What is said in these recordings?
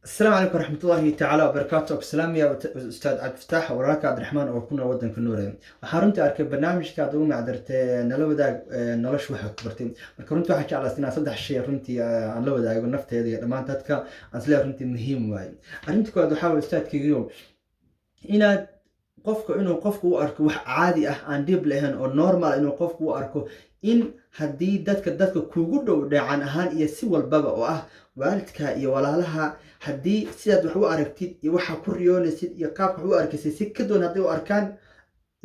السلام عليكم ورحمة الله تعالى وبركاته. بسلام يا أستاذ عبد الفتاح وراك عبد الرحمن وكنا ودن كنورين. وحارنت أركب برنامج كادو معدرت نلو دا نلاش واحد كبرتين. مركونت واحد على سنة صدق الشيء رنتي عن لو دا يقول نفط هذه لما أنت تك أصله رنتي مهم واي. أنت كادو حاول أستاذ كيجيو. إن qofku inuu qofku u arko wax caadi ah aan dib lahayn oo normal inuu qofku u arko in haddii dadka kugu dhow dheecan ahaan iyo si walbaba oo ah waalidka iyo walaalaha haddii sidaad wax u aragtid iyo waxa ku riyoonaysid iyo qaabka wax u arkaysid si ka doon haddii u arkaan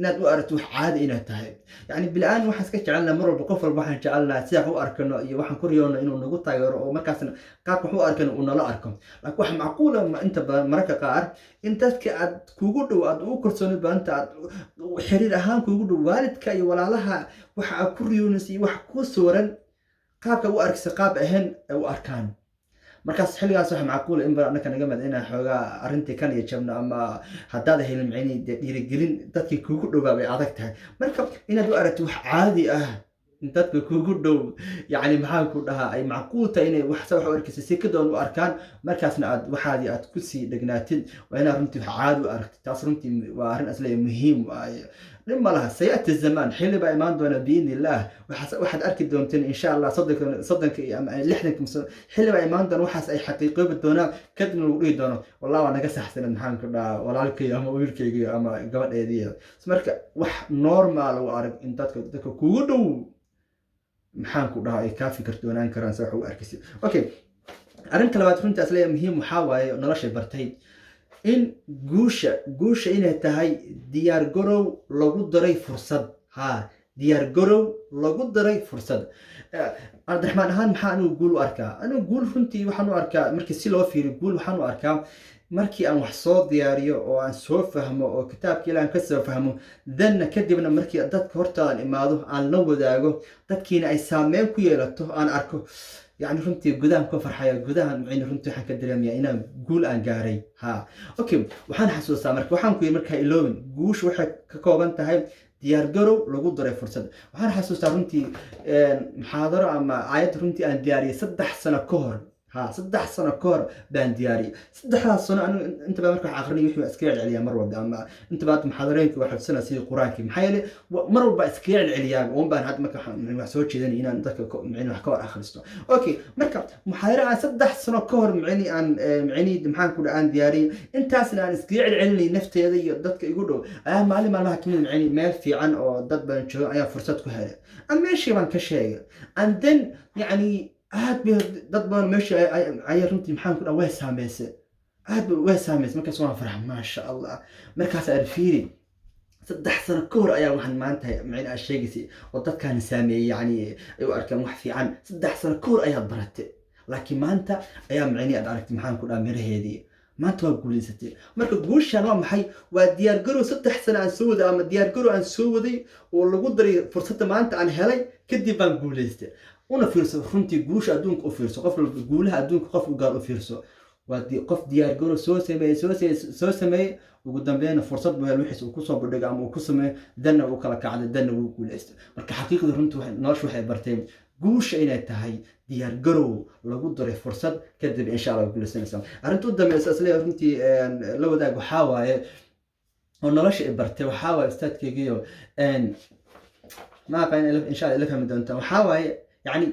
inaad u aragto wax caadi inaad tahay yani bil'aan waxaan iska jecelnaa mar walba qof walba waxaan jecelnaa sida wax u arkano iyo waxaan ku riyoona inuu nagu taageero oo markaasna qaabka wax u arkano uu nala arko laakiin waxa macquul ah inta badan mararka qaar in dadka aad kugu dhow aad ugu kalsooni badanta aad xiriir ahaan kugu dhow waalidka iyo walaalaha waxa aad ku riyoonaysid iyo wax ku sooran qaabka u arkaysa qaab ahaan ay u arkaan markaas xilligaas waxa macquul in baan anaka naga mad inaan xoogaa arrintii kan iyo jabna ama haddaad helin macni dhiirigelin dadkii kugu dhowaa bay adag tahay marka inaad u aragto wax caadi ah in dadka kugu dhow yani maxaan ku dhahaa ay macquul tahay inay wax soo arkaysa si ka doon u arkaan markaasna aad waxaadii aad ku sii dhagnaatid waa inaad runtii wax caadi u aragtid taas runtii waa arrin asla muhiim waaye لما لها سيأتي الزمان حين بقى إيمان دونا بإذن الله واحد أركي دونتين إن شاء الله صدق لحنكم حين بقى إيمان دونا وحس أي حقيقة بدونا كدنا وريد دونا والله أنا قصة حسنا نحن كنا ولا لك يا أما ويركي أما قبل أيديه سمرك وح نورمال وعرق إن تك كودو محن كنا أي كافي كرتونا كران سوح وأركسي أوكي أرنت لو تفهمت أصلية مهم محاوى نلاش برتين in guusha inay tahay diyaar garow lagu daray fursad diyaar garow lagu daray fursad Cabdiraxmaan ahaan maxaa anigu guul u arkaa anigu guul runtii waxaan u arkaa markii si loo fiiriyo guul waxaan u arkaa markii aan wax soo diyaariyo oo aan soo fahmo oo kitaabka ilaahay ka soo fahmo danna kadibna markii dadka hortaan imaado aan la wadaago dadkiina ay saameyn ku yeelato aan arko يعني runtii gudahan ku farxaya gudahan macna runtii waxaan ka dareemayaa inaan guul aan gaaray okay waxaan xasuustaa marka waxaan ku yiri marka ilowin guush waxay ka kooban tahay diyaar garow lagu daray fursad waxaan xasuustaa runtii muxaadaro ama aayad runtii aan diyaariyay 3 sano ka hor 3 sano ka hor baan diyaariyay 3 sano inta baa marka wax akhrinay wixii iska celceliya mar walba ama inta baa muxaadarooyinka waxa xusana sidii quraanka maxay yeelay mar walba iska celceliya oo baan had marka wax soo jeedan inaan dadka macna wax ka war akhristo okay marka muxaadaro aan 3 sano ka hor macni aan macni maxaan ku dhacaan diyaariyay intaasna aan iska celcelinay nafteeda iyo dadka igu dhow maalin maalmaha kamid macni meel fiican oo dad baan joogo ayaa fursad ku helay ama meeshii baan ka sheegay and then yani aad dad badan meesha ay runtii maxaan ku dhawaay saameysay aad way saameysay markaas waan farxay ma sha Allah markaas aan fiiri 3 sano ka hor ayaa waxaan maanta macna sheegaysay oo dadkan saameeyay yani ay u arkaan wax fiican 3 sano ka hor ayaa baratay laakiin maanta ayaa macni aad aragtay maxaan ku dhahay miraheedii maanta waa guuleysatay marka guushan waa maxay waa diyaar garow 3 sano aan soo waday ama diyaar garow aan soo waday oo lagu daray fursadda maanta aan helay kadib baan guuleystay una fiirso runtii guusha adduunka u fiirso qof guulaha adduunka qof u gaar u fiirso waa qof diyaar garow soo sameeyay ugu dambeeyna fursad buu helay wixii uu ku soo badhiga ama uu ku sameeyay danna uu kala kacday danna uu guuleystay marka xaqiiqada runtii waxay bartay guusha inay tahay diyaar garow lagu daray fursad kadib insha Allah guuleysanaysaa arrintu dambeeyay asla runtii la wadaag waxa waaye oo nolosha ay bartay waxa waaye ustaadkaygiyo ما قاين إن شاء الله فهم دونتا وحاوي يعني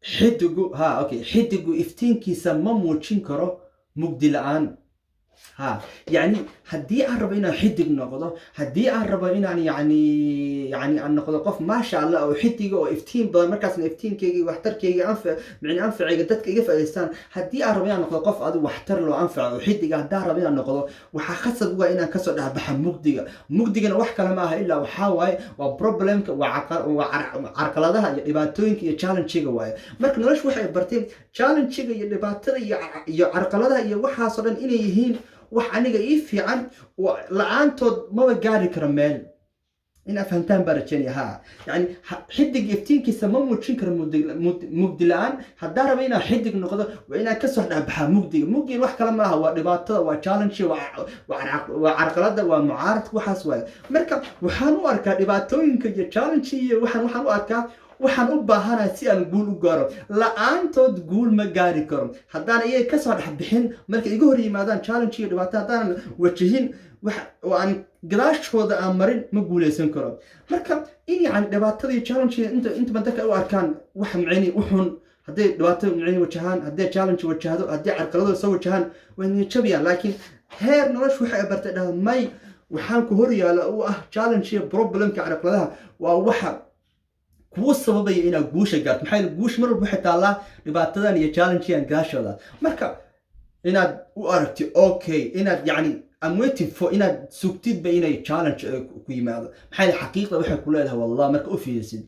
حدقو أوكي حدقو إفتينكي سمم وتشينكرو مجدي الآن يعني هدي عربينا حدق نقضه هدي عربينا يعني أن نقضه قف ما شاء الله أو حدقو إفتين بمركز إفتين كي واحتر كي أنفع يعني أنفع عقدتك كيف الإنسان هدي عربينا نقضه قف أدو واحتر له أنفع وحدق هدي عربينا نقضه وحخسب هو إنا كسر ده بح مجدي وحكى لما إلا وحاوي وبروبلم وعرقلادها يباتوين كي challenge شيء واي مركز ليش واحد برتين challenge شيء يباتري يعرقلادها يوحى صلنا إني يهين wax aniga ii fiican la'aantood ma gaari karo meel in afhantaan barajeen yani xidig iftiinkiisa ma muujin karo mugdi la'aan haddii rabo inaan xidig noqdo waa inaan ka soo dhabaxa mugdiga wax kale ma aha waa dhibaatada waa challenge waa carqalada waa mucaarad waxaas waay marka waxaan u arkaa dhibaatooyinka iyo challenge iyo waxaan u arkaa waxaan u baahanahay si aan guul u gaaro la-aantood guul ma gaari karo haddaan iyaga kasoo dhex bixin marka iga hor yimaadaan challenge iyo dhibaato haddaanan wajahin oo aan gadaashooda aan marin ma guuleysan karo marka in yani dhibaatadii challenge inta badan dadka u arkaan wax micni wuxuun hadday dhibaato micni wajahaan hadday challenge wajahdo hadday carqalado soo wajahaan way niyadjabiyaan laakiin heer noloshu waxay bartay dhaha may waxaan ku hor yaala u ah challenge iyo problemka carqaladaha waa waxa kuwa sababaya inaad guusha gaarto maxay guush mar walba waxay taallaa dhibaatadan iyo challenge-yan gaashooda marka inaad u aragti okay inaad yani I'm waiting for inaad sugtidba inay challenge ku yimaado maxay xaqiiqda waxay ku leedahay wallah marka u fiirsid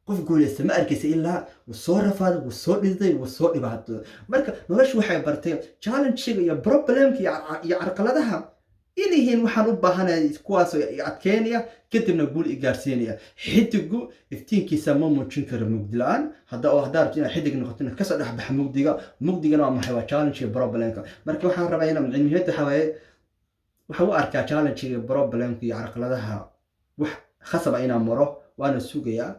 qof guuleysta ma arkaysa ilaa uu soo rafaaday uu soo dhiday uu soo dhibaato marka noloshu waxay bartay challenge-ga iyo problemka iyo carqaladaha inayhiin waxaan u baahanahay kuwaas adkeynaya kadibna guul i gaarsiinaya xidigu iftiinkiisa ma muujin karo mugdi la-aan haddaa rabto inaad xidig noqoto kasoo dhex baxa mugdigana waa maxay waa challenge iyo problemka marka waxaan rabaa inaan cilmiyada xawaaye waxaan u arkaa challenge iyo problemka iyo carqaladaha wax khasaba inaan maro waana sugayaa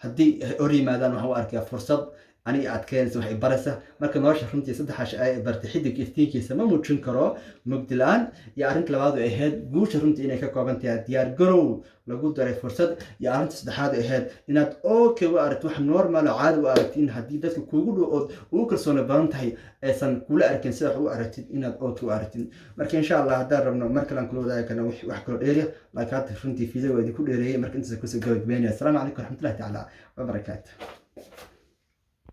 haddii hor yimaadaan waxaan u arkaa fursad aniga adkeynaysa waxay baraysa marka nolosha runtii saddexaas ay bartay xidig iftiinkiisa ma muujin karo mugdi la-aan iyo arrinta labaad oo ahayd guusha runtii inay ka kooban tahay diyaar garow lagu daray fursad iyo arrinta saddexaad oo ahayd inaad okay u aragti wax normal oo caadi u aragti in haddii dadka kuugu dhow ood ugu kalsooni badan tahay aysan kula arkin sida wax u aragtid inaad okay u aragtid marka insha allah haddaan rabno mar kale aan kula wadaagi karna wax kaloo dheeriya laakiin hadda runtii fiideo waa idinku dheereeyay marka intaas kusoo gabagabeynaya asalaamu calaykum waraxmatullahi tacaala wabarakaatu